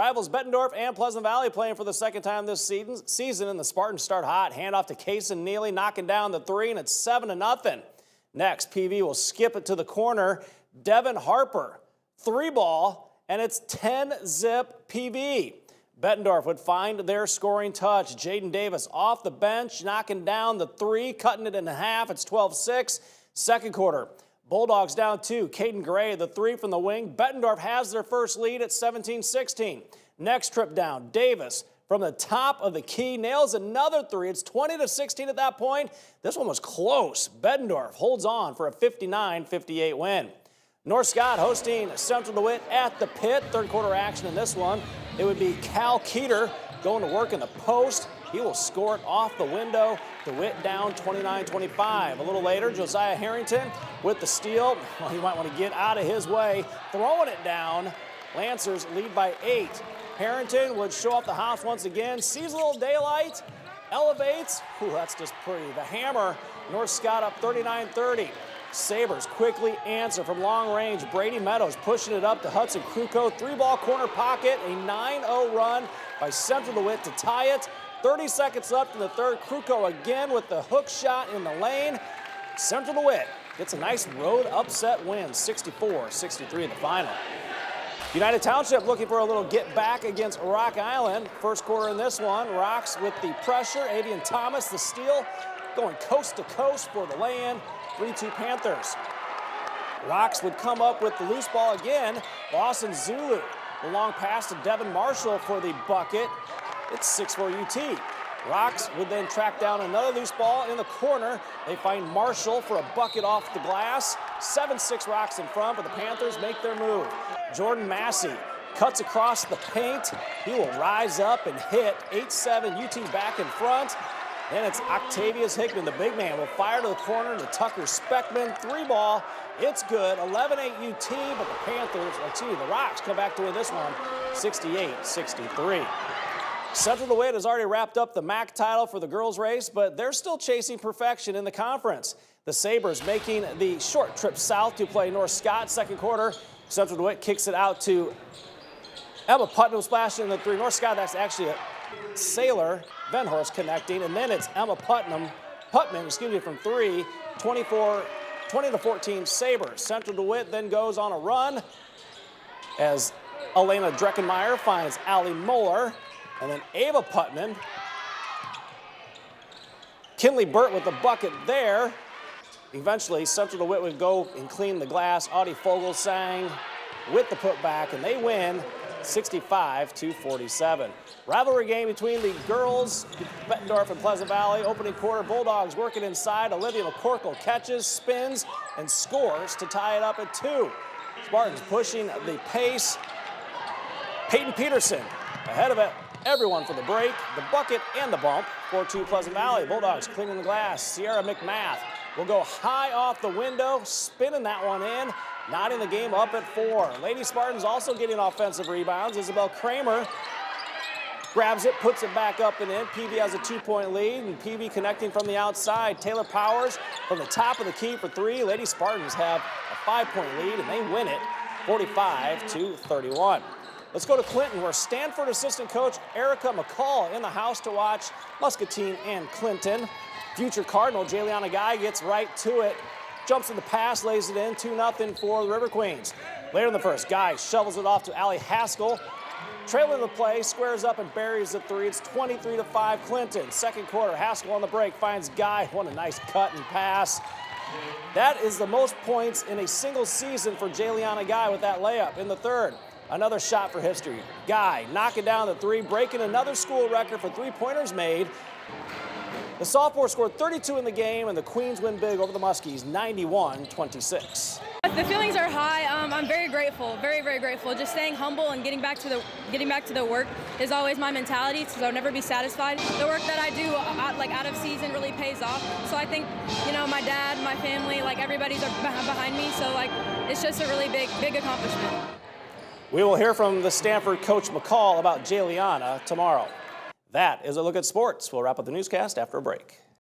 Rivals Bettendorf and Pleasant Valley playing for the second time this season, and the Spartans start hot. Hand off to Case and Neely, knocking down the three, and it's 7-0. Next, PV will skip it to the corner. Devin Harper, 3-ball, and it's 10-zip PV. Bettendorf would find their scoring touch. Jaden Davis off the bench, knocking down the three, cutting it in half. It's 12-6. Second quarter, Bulldogs down 2. Caden Gray, the three from the wing. Bettendorf has their first lead at 17-16. Next trip down, Davis from the top of the key nails another three. It's 20-16 at that point. This one was close. Bettendorf holds on for a 59-58 win. North Scott hosting Central DeWitt at the pit. Third quarter action in this one. It would be Cal Keeter going to work in the post. He will score it off the window. DeWitt down 29-25. A little later, Josiah Harrington with the steal. Well, you might want to get out of his way. Throwing it down. Lancers lead by 8. Harrington would show up the house once again. Sees a little daylight. Elevates. Ooh, that's just pretty. The hammer. North Scott up 39-30. Sabres quickly answer from long range. Brady Meadows pushing it up to Hudson Kruko. 3-ball corner pocket. A 9-0 run by Central DeWitt to tie it. 30 seconds left in the third. Kruko again with the hook shot in the lane. Central DeWitt gets a nice road upset win, 64-63 in the final. United Township looking for a little get back against Rock Island. First quarter in this one. Rocks with the pressure. Avian Thomas, the steal, going coast to coast for the lay-in. 3-2 Panthers. Rocks would come up with the loose ball again. Lawson Zulu, the long pass to Devin Marshall for the bucket. It's 6-4 UT. Rocks would then track down another loose ball in the corner. They find Marshall for a bucket off the glass. 7-6 Rocks in front, but the Panthers make their move. Jordan Massey cuts across the paint. He will rise up and hit. 8-7 UT back in front. Then it's Octavius Hickman, the big man, will fire to the corner to Tucker Speckman. 3-ball. It's good. 11-8 UT, but the Rocks come back to win this one 68-63. Central DeWitt has already wrapped up the MAC title for the girls race, but they're still chasing perfection in the conference. The Sabres making the short trip south to play North Scott. Second quarter, Central DeWitt kicks it out to Emma Putnam splashing in the three. North Scott, that's actually a Sailor Venhorst connecting, and then it's Emma Putnam from three. 20-14 Sabres. Central DeWitt then goes on a run as Elena Dreckenmeyer finds Allie Moeller. And then Ava Putman. Kinley Burt with the bucket there. Eventually, Central DeWitt would go and clean the glass. Audie Fogelsang with the putback, and they win 65-47. Rivalry game between the girls, Bettendorf and Pleasant Valley. Opening quarter, Bulldogs working inside. Olivia McCorkle catches, spins, and scores to tie it up at 2. Spartans pushing the pace. Peyton Peterson ahead of it. Everyone for the break, the bucket, and the bump. 4-2 Pleasant Valley. Bulldogs cleaning the glass. Sierra McMath will go high off the window, spinning that one in, knotting the game up at 4. Lady Spartans also getting offensive rebounds. Isabel Kramer grabs it, puts it back up and in. PV has a 2-point lead, and PV connecting from the outside. Taylor Powers from the top of the key for 3. Lady Spartans have a 5-point lead, and they win it 45-31. Let's go to Clinton, where Stanford assistant coach Erica McCall in the house to watch Muscatine and Clinton. Future Cardinal Jayliana Guy gets right to it. Jumps in the pass, lays it in, 2-0 for the River Queens. Later in the first, Guy shovels it off to Allie Haskell. Trailing the play, squares up and buries the three. It's 23-5 Clinton. Second quarter, Haskell on the break finds Guy. What a nice cut and pass. That is the most points in a single season for Jayliana Guy with that layup. In the third, another shot for history. Guy knocking down the three, breaking another school record for three-pointers made. The sophomore scored 32 in the game, and the Queens win big over the Muskies, 91-26. The feelings are high. I'm very grateful, very, very grateful. Just staying humble and getting back to the work is always my mentality, so I'll never be satisfied. The work that I do, out of season, really pays off. So I think, my dad, my family, everybody's behind me. So it's just a really big accomplishment. We will hear from the Stanford coach McCall about Jayliana tomorrow. That is a look at sports. We'll wrap up the newscast after a break.